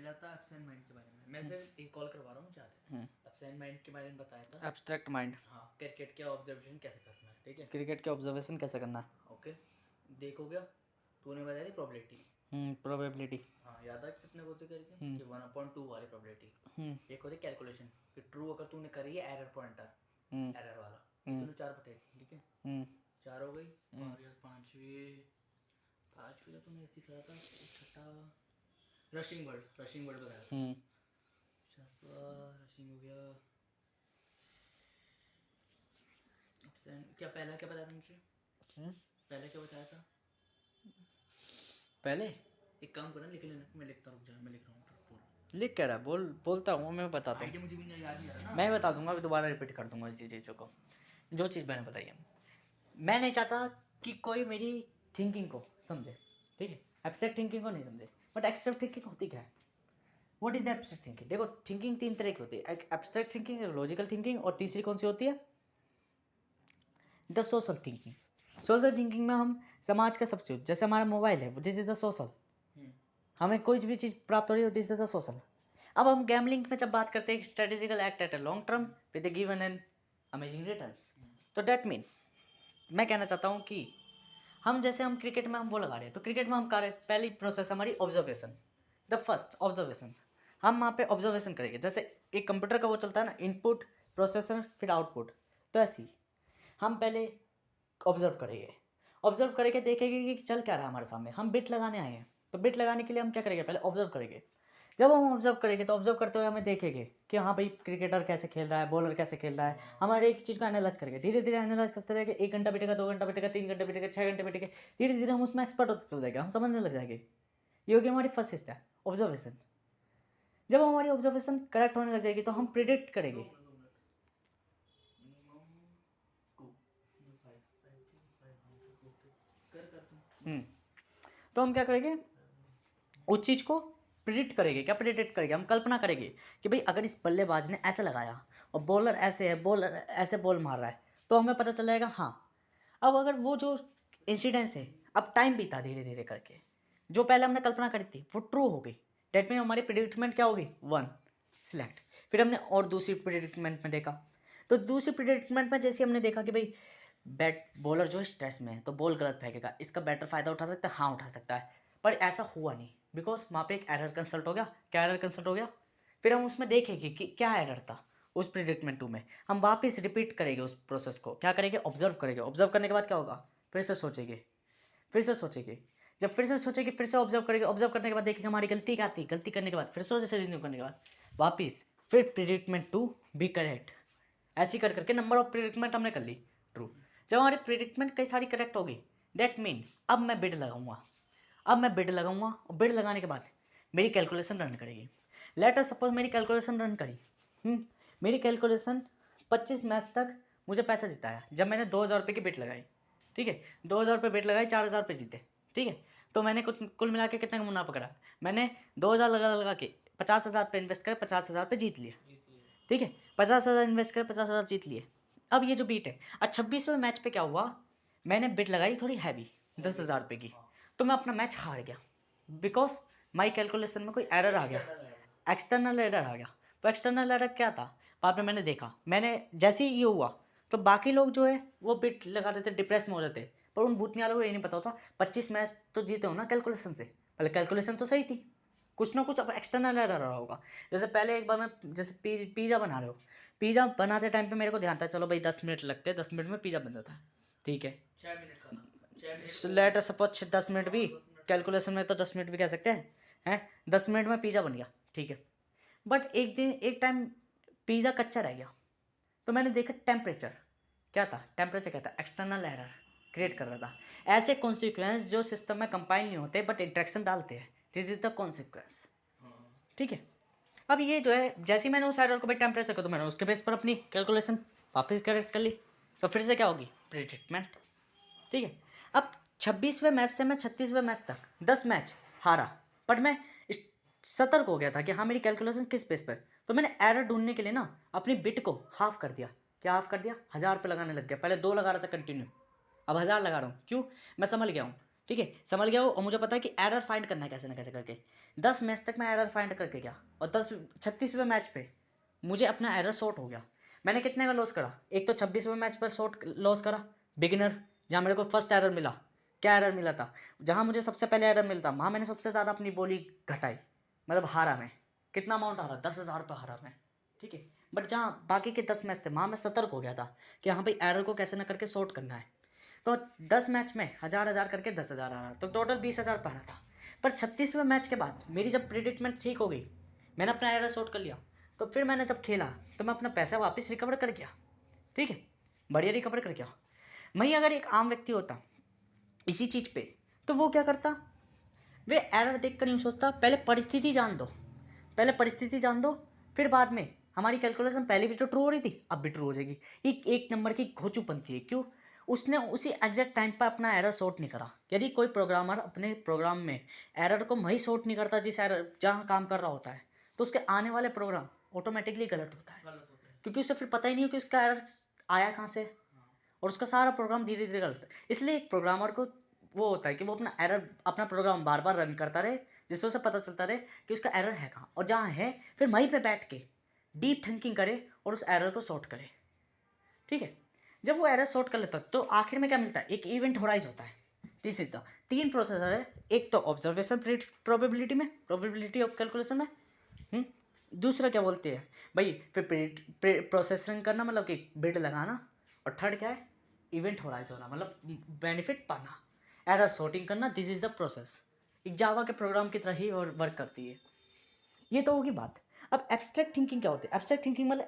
पहला था absent mind के बारे में। मैं फिर एक कॉल करवा रहा हूँ चाहते एब्सेंट माइंड के बारे में बताया था। Abstract mind. हाँ, क्रिकेट के ऑब्जर्वेशन कैसे करना है, ठीक है। क्रिकेट के ऑब्जर्वेशन कैसे करना है। ओके, देखो क्या तूने बताया थी प्रोबेबिलिटी। प्रोबेबिलिटी। हाँ, याद है कितने होते करी थी कि 1/2 वाली प्रोबेबिलिटी। एक होती कैलकुलेशन कि ट्रू अगर तूने करी है एरर पॉइंटर एरर वाला, ये तूने 4 बताई थी, ठीक है। 4 हो गई। और यार पांचवी तो तूने ऐसी करा था। छठा रशिंग वर्ड बताया था। रशिंग हो गया। क्या पहला क्या बताया था मुझे? पहले क्या बताया था? पहले एक काम करना, लिख लेना, मैं लिखता, रुक जा, मैं लिख रहा हूँ। लिख क्या रहा है, बोलता हूँ मैं, बताता हूँ। आइडिया मुझे भी नहीं याद नहीं आ रहा ना। मैं बता दूंगा, अभी दोबारा रिपीट कर दूंगा इसी चीज़ को, जो चीज़ मैंने बताई है। मैं नहीं चाहता कि कोई मेरी थिंकिंग को समझे, ठीक है। एब्स्ट्रैक्ट थिंकिंग को नहीं समझे, बट एब्स्ट्रैक्ट थिंकिंग होती क्या है, what is the abstract thinking. देखो, थिंकिंग 3 तरह की होती है, एक एब्स्ट्रैक्ट थिंकिंग, एक लॉजिकल थिंकिंग, और तीसरी कौन सी होती है, the social thinking. Social thinking में हम समाज का सब चीज, जैसे हमारा मोबाइल है, दिस इज द सोशल। हमें कोई भी चीज़ प्राप्त हो रही है, दिस इज द सोशल। अब हम गैमलिंग में जब बात करते हैं, strategical act at a long term with given and amazing returns, तो डेट मीन मैं कहना चाहता हूँ कि हम जैसे हम क्रिकेट में हम वो लगा रहे हैं, तो क्रिकेट में हम कर रहे हैं, पहली प्रोसेस हमारी ऑब्जर्वेशन, द फर्स्ट ऑब्जर्वेशन। हम वहाँ पे ऑब्जर्वेशन करेंगे, जैसे एक कंप्यूटर का वो चलता है ना, इनपुट प्रोसेसर फिर आउटपुट, तो ऐसे ही हम पहले ऑब्जर्व करेंगे। ऑब्जर्व करके देखेंगे कि चल क्या रहा है हमारे सामने। हम बिट लगाने आए हैं, तो बिट लगाने के लिए हम क्या करेंगे, पहले ऑब्जर्व करेंगे। जब हम ऑब्जर्व करेंगे तो ऑब्जर्व करते हुए हमें देखेंगे कि हाँ भाई, क्रिकेटर कैसे खेल रहा है, बॉलर कैसे खेल रहा है। हमारे एक चीज़ को एनालाइज करेंगे, धीरे धीरे एनालाइज करते रहेंगे। 1 घंटा बीतेगा, 2 घंटा बीतेगा, 3 घंटे बीतेगा, 6 घंटे बीतेगा, धीरे धीरे हम उसमें एक्सपर्ट होते चल जाएंगे, हम समझने लग जाएंगे। ये होगी हमारी फर्स्ट स्टेप, ऑब्जर्वेशन। जब हमारी ऑब्जर्वेशन करेक्ट होने लग जाएगी तो हम प्रिडिक्ट करेंगे। तो हम क्या करेंगे, उस चीज़ को प्रिडिक्ट करेंगे। क्या प्रिडिक्ट करेंगे, हम कल्पना करेंगे कि भाई अगर इस बल्लेबाज ने ऐसे लगाया और बॉलर ऐसे है, बॉलर ऐसे बॉल मार रहा है, तो हमें पता चल जाएगा हाँ। अब अगर वो जो इंसिडेंस है, अब टाइम बीता धीरे धीरे करके, जो पहले हमने कल्पना करी थी वो ट्रू हो गई, डेट मीन हमारी प्रिडिक्टमेंट क्या होगी, 1 सिलेक्ट। फिर हमने और दूसरी प्रिडिक्टमेंट में देखा, तो दूसरी प्रिडिक्टमेंट में जैसे हमने देखा कि भाई बैट बॉलर जो है स्ट्रेस में है, तो बॉल गलत फेंकेगा, इसका बेटर फ़ायदा उठा सकता है, हाँ उठा सकता है। पर ऐसा हुआ नहीं, बिकॉज वहाँ पे एक एरर कंसल्ट हो गया। क्या एरर कंसल्ट हो गया, फिर हम उसमें देखेंगे कि क्या एरर था उस प्रिडिक्टमेंट 2 में। हम वापस रिपीट करेंगे उस प्रोसेस को, क्या करेंगे, ऑब्जर्व करेंगे। ऑब्जर्व करने के बाद क्या होगा, फिर से सोचेंगे, फिर से सोचेंगे। जब फिर से सोचेंगे, फिर से ऑब्जर्व करेंगे। ऑब्जर्व करने के बाद देखेंगे हमारी गलती क्या थी, गलती करने के बाद फिर से रिन्यू करने के बाद वापिस फिर प्रिडिक्टमेंट 2 बी करेक्ट। ऐसी कर करके नंबर ऑफ प्रिडिक्टमेंट हमने कर ली ट्रू। जब हमारी प्रिडिक्टमेंट कई सारी करेक्ट होगी, डेट मीन अब मैं बिड लगाऊंगा। अब मैं बिड लगाऊंगा और बिड लगाने के बाद मेरी कैलकुलेशन रन करेगी। लेट अस सपोज मेरी कैलकुलेशन रन करी, मेरी कैलकुलेशन 25 मैच तक मुझे पैसा जिताया। जब मैंने 2,000 रुपये की बिट लगाई, ठीक है, 2,000 रुपये बिट लगाई, 4,000 रुपये जीते, ठीक है। तो मैंने कुल मिला के कितना का मुनाफा करा, मैंने 2,000 लगा के 50,000 रुपये इन्वेस्ट कर 50,000 रुपये जीत लिए, ठीक है। 50,000 इन्वेस्ट कर 50,000 जीत लिए। अब ये जो बीट है, अब 26वें मैच पे क्या हुआ, मैंने बिट लगाई थोड़ी हैवी 10,000 रुपये की, तो मैं अपना मैच हार गया, बिकॉज माई कैलकुलेशन में कोई एरर आ गया, एक्सटर्नल एरर आ गया। तो एक्सटर्नल एरर क्या था, बाद में मैंने देखा, मैंने जैसे ही ये हुआ तो बाकी लोग जो है वो बिट लगा रहे थे, डिप्रेस में हो रहे थे। पर उन भूतनी वालों को ये नहीं पता होता 25 मैच तो जीते हो ना कैलकुलेशन से, पहले कैलकुलेशन तो सही थी, कुछ ना कुछ अब एक्सटर्नल एरर रहा होगा। जैसे पहले एक बार मैं जैसे पिज़्ज़ा बना रहे हो, पिज़्ज़ा बनाते टाइम पे मेरे को ध्यान था, चलो भाई 10 मिनट लगते हैं, 10 मिनट में पिज़्ज़ा बन जाता है, ठीक है। 6 मिनट का था। लेट अस सपोज 10 मिनट भी, कैलकुलेशन में तो 10 मिनट भी कह सकते हैं 10 मिनट में पिज़्ज़ा बन गया, ठीक है। बट एक दिन एक टाइम पिज़्ज़ा कच्चा रह गया, तो मैंने देखा टेम्परेचर क्या था, टेम्परेचर क्या था, एक्सटर्नल एरर क्रिएट कर रहा था। ऐसे कॉन्सिक्वेंस जो सिस्टम में कंपाइल नहीं होते बट इंट्रैक्शन डालते हैं, दिस इज द कॉन्सिक्वेंस, ठीक है। अब ये जो है, जैसे ही मैंने उस एरर को भाई टेम्परेचर को, तो मैंने उसके बेस पर अपनी कैलकुलेशन वापस करेक्ट कर ली, तो फिर से क्या होगी, प्रिडिक्टमेंट, ठीक है। अब 26वें मैच से मैं 36वें मैच तक 10 मैच हारा, बट मैं सतर्क हो गया था कि हाँ मेरी कैलकुलेशन किस बेस पर। तो मैंने एरर ढूंढने के लिए ना अपनी बिट को हाफ कर दिया। क्या हाफ कर दिया, 1,000 रुपये लगाने लग गया। पहले 2 लगा रहा था कंटिन्यू, अब 1,000 लगा रहा हूँ। क्यों, मैं समझ गया हूँ ठीक है, संभल गया वो, और मुझे पता है कि एरर फाइंड करना है कैसे ना कैसे करके। 10 मैच तक मैं एरर फाइंड करके गया, और 36वें मैच पे मुझे अपना एरर सॉर्ट हो गया। मैंने कितने का लॉस करा? एक तो 26वें मैच पर सॉर्ट लॉस करा, बिगिनर, जहाँ मेरे को फर्स्ट एरर मिला। क्या एरर मिला था? जहाँ मुझे सबसे पहले एरर मिलता, वहाँ मैंने सबसे ज़्यादा अपनी बोली घटाई, मतलब हारा मैं। कितना अमाउंट हारा? 10,000 पर हारा मैं, ठीक है। बट जहाँ बाकी के 10 मैच थे, वहाँ मैं सतर्क हो गया था कि हाँ भाई एरर को कैसे ना करके सॉर्ट करना है। तो 10 मैच में 1000 करके 10,000 आ रहा, तो टोटल 20,000 पड़ा था। पर 36वें मैच के बाद मेरी जब प्रिडिक्टमेंट ठीक हो गई, मैंने अपना एरर सॉर्ट कर लिया, तो फिर मैंने जब खेला तो मैं अपना पैसा वापस रिकवर कर गया, ठीक है, बढ़िया रिकवर कर गया। वहीं अगर एक आम व्यक्ति होता इसी चीज़ पे, तो वो क्या करता? वे एरर देख कर नहीं सोचता, पहले परिस्थिति जान दो, पहले परिस्थिति जान दो, फिर बाद में हमारी कैलकुलेशन पहले भी तो ट्रू हो रही थी, अब भी ट्रू हो जाएगी। एक नंबर की घोचूपंथी है। क्यों? उसने उसी एग्जैक्ट टाइम पर अपना एरर सॉर्ट नहीं करा। यदि कोई प्रोग्रामर अपने प्रोग्राम में एरर को वही सॉर्ट नहीं करता जिस एरर जहाँ काम कर रहा होता है, तो उसके आने वाले प्रोग्राम ऑटोमेटिकली गलत होता है, क्योंकि उसे फिर पता ही नहीं हो कि उसका एरर आया कहाँ से, और उसका सारा प्रोग्राम धीरे धीरे गलत। इसलिए एक प्रोग्रामर को वो होता है कि वो अपना प्रोग्राम बार बार रन करता रहे, जिससे उसे पता चलता रहे कि उसका एरर है कहाँ, और जहाँ है फिर वहीं पे बैठ के डीप थिंकिंग करे और उस एरर को सॉर्ट करे, ठीक है। जब वो एरर सॉर्ट कर लेता है तो आखिर में क्या मिलता है? एक इवेंट होराइज होता है। दिस इज द 3 प्रोसेसर है, एक तो ऑब्जर्वेशन प्रोबेबिलिटी में, प्रोबेबिलिटी ऑफ कैलकुलेशन में, दूसरा क्या बोलते हैं भाई, फिर प्रोसेसिंग करना, मतलब कि बिड लगाना, और थर्ड क्या है? इवेंट होराइज होना, मतलब बेनिफिट पाना, एरर सॉर्टिंग करना। This is the process. एक जावा के प्रोग्राम की तरह ही और वर्क करती है। ये तो होगी बात। अब एब्स्ट्रैक्ट थिंकिंग क्या होती है? एब्स्ट्रैक्ट थिंकिंग मतलब